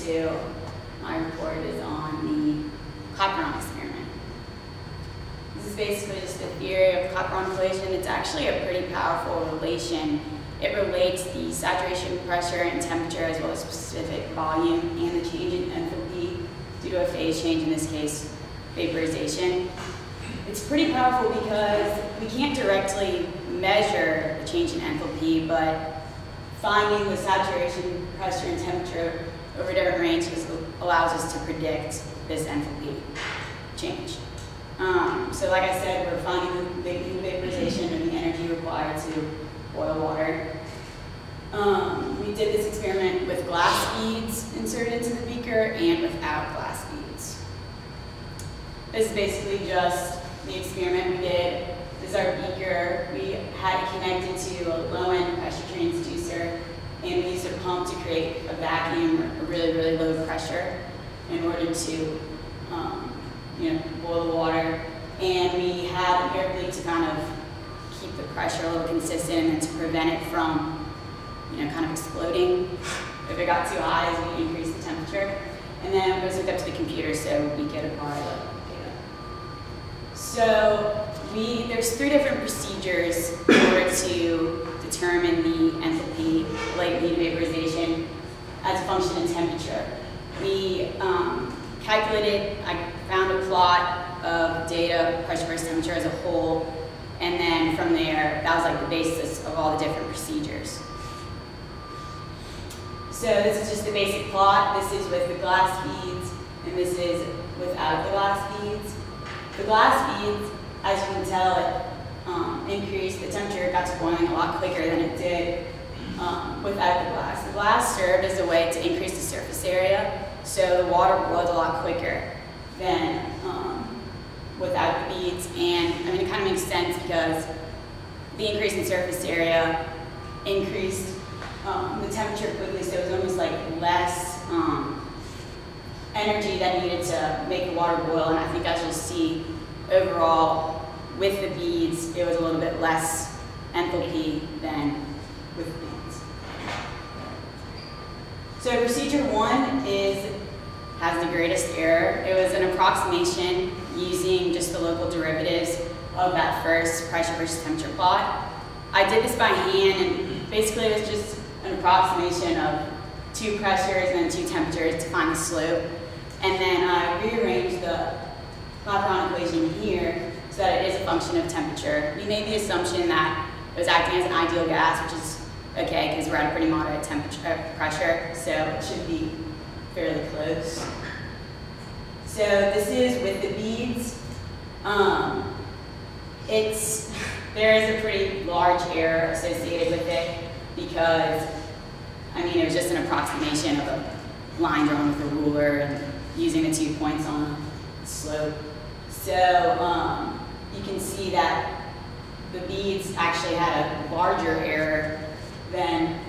to my report is on the Clapeyron experiment. This is basically just the theory of Clapeyron equation. It's actually a pretty powerful relation. It relates the saturation pressure and temperature as well as specific volume and the change in enthalpy due to a phase change, in this case, vaporization. It's pretty powerful because we can't directly measure the change in enthalpy, but finding the saturation pressure and temperature over different ranges allows us to predict this enthalpy change. So like I said, we're finding the vaporization and the energy required to boil water. We did this experiment with glass beads inserted into the beaker and without glass beads. This is basically just the experiment we did. This is our beaker. We had it connected to a low-end pressure transducer, and we used a pump to create a vacuum, a really, really low pressure, in order to boil the water. And we had an air bleed to kind of keep the pressure a little consistent and then to prevent it from kind of exploding if it got too high as we increase the temperature. And then it was hooked up to the computer so we could apply the data. So there's 3 different procedures in order to determine the enthalpy, latent heat vaporization, as a function of temperature. We calculated, I found a plot of data, pressure versus temperature as a whole, and then from there, that was like the basis of all the different procedures. So this is just the basic plot. This is with the glass beads, and this is without the glass beads. The glass beads, as you can tell, it increased the temperature, got to boiling a lot quicker than it did without the glass. The glass served as a way to increase the surface area, so the water boiled a lot quicker than without the beads. And I mean, it kind of makes sense because the increase in surface area increased the temperature quickly, so it was almost like less energy that needed to make the water boil. And I think as you'll see, overall, with the beads, it was a little bit less enthalpy than with the beads. So procedure 1 has the greatest error. It was an approximation using just the local derivatives of that first pressure versus temperature plot. I did this by hand, and basically it was just an approximation of 2 pressures and 2 temperatures to find the slope. And then I rearranged the Clapeyron equation here so that it is a function of temperature. We made the assumption that it was acting as an ideal gas, which is okay because we're at a pretty moderate pressure, so it should be fairly close. So this is with the beads. There is a pretty large error associated with it because, I mean, it was just an approximation of a line drawn with a ruler and using the 2 points on a slope. So you can see that the beads actually had a larger error than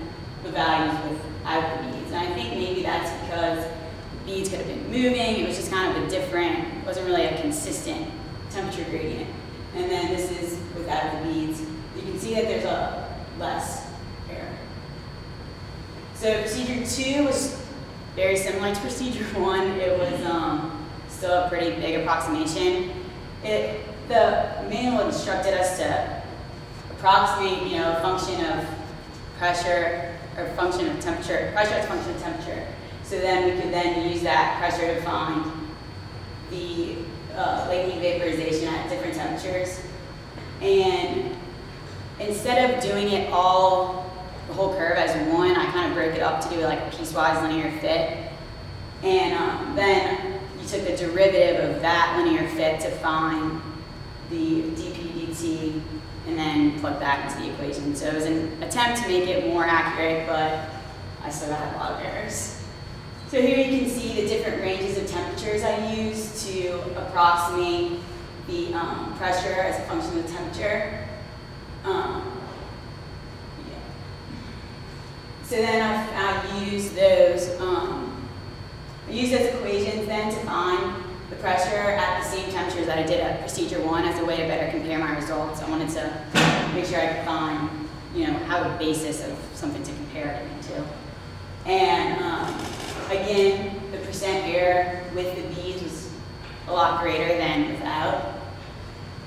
the values without the beads. And I think maybe that's because the beads could have been moving. It was just kind of it wasn't really a consistent temperature gradient. And then this is without the beads. You can see that there's a less error. So procedure 2 was very similar to procedure 1. It was still a pretty big approximation. The manual instructed us to approximate, a function of pressure or function of temperature, pressure as a function of temperature. So then we could then use that pressure to find the latent heat vaporization at different temperatures. And instead of doing it all, the whole curve as one, I kind of broke it up to do like a piecewise linear fit. And then you took the derivative of that linear fit to find the dp dt and then plug that into the equation. So it was an attempt to make it more accurate, but I still had a lot of errors. So here you can see the different ranges of temperatures I used to approximate the pressure as a function of temperature. So then I used those equations then to find the pressure at the same temperatures that I did at procedure 1 as a way to better compare my results. I wanted to make sure I could find, have a basis of something to compare everything to. And Again, the percent error with the beads was a lot greater than without.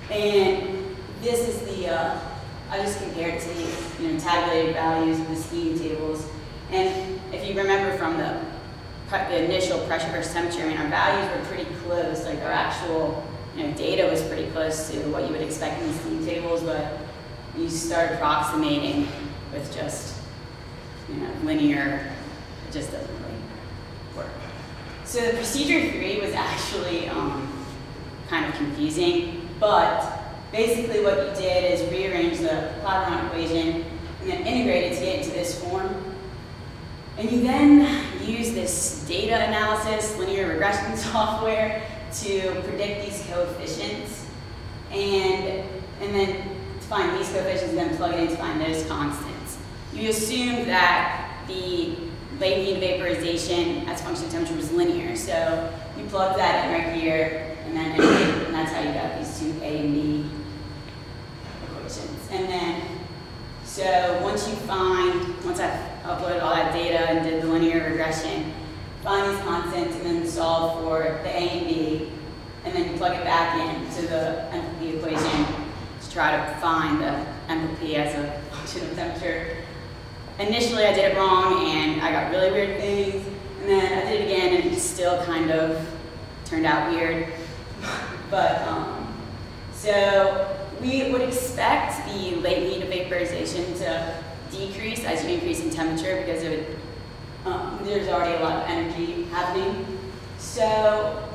And this is the, I just compared to the tabulated values of the steam tables. And if you remember from the initial pressure versus temperature, I mean, our values were pretty close. Like our actual data was pretty close to what you would expect in the steam tables, but you start approximating with just linear, it just doesn't really work. So the procedure 3 was actually kind of confusing, but basically what you did is rearrange the Clapeyron equation and then integrate it to get into this form. And you then use this data analysis, linear regression software to predict these coefficients, and then to find these coefficients and then plug it in to find those constants. You assume that the latent heat vaporization as a function of temperature was linear, so you plug that in right here, and then and that's how you got these two A and B equations. And then, so once I've uploaded all that data and did the linear regression, find these constants and then solve for the A and B, and then you plug it back into the enthalpy equation to try to find the enthalpy as a function of temperature. Initially I did it wrong and I got really weird things, and then I did it again and it still kind of turned out weird. But, so we would expect the latent heat of vaporization to decrease as you increase in temperature because there's already a lot of energy happening. So,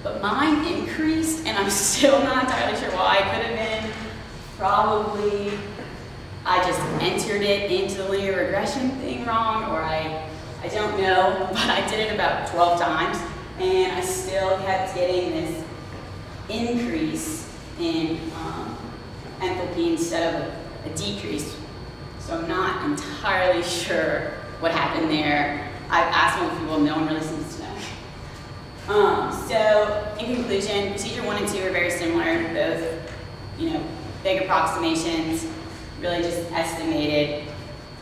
but mine increased, and I'm still not entirely sure why. It could have been probably I just entered it into the linear regression thing wrong, or I don't know, but I did it about 12 times, and I still kept getting this increase in enthalpy instead of a decrease. So I'm not entirely sure what happened there. I've asked most people, no one really seems to know. So in conclusion, procedure 1 and 2 are very similar, both, big approximations, really just estimated.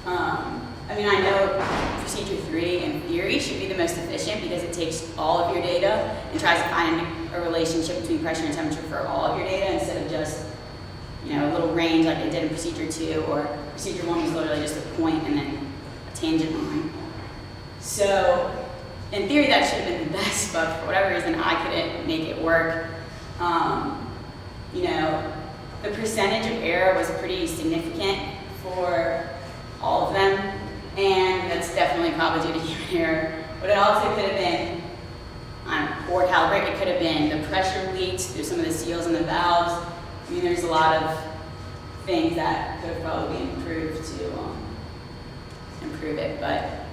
I mean, I know procedure 3 in theory should be the most efficient because it takes all of your data and tries to find a relationship between pressure and temperature for all of your data instead of just, a little range like it did in procedure 2, or procedure 1 was literally just a point and then a tangent line. So in theory that should have been the best, but for whatever reason I couldn't make it work. The percentage of error was pretty significant for all of them, and that's definitely probably due to human error. But it also could have been, poor calibrate. It could have been the pressure leaks through some of the seals and the valves. I mean, there's a lot of things that could have probably been improved to improve it, but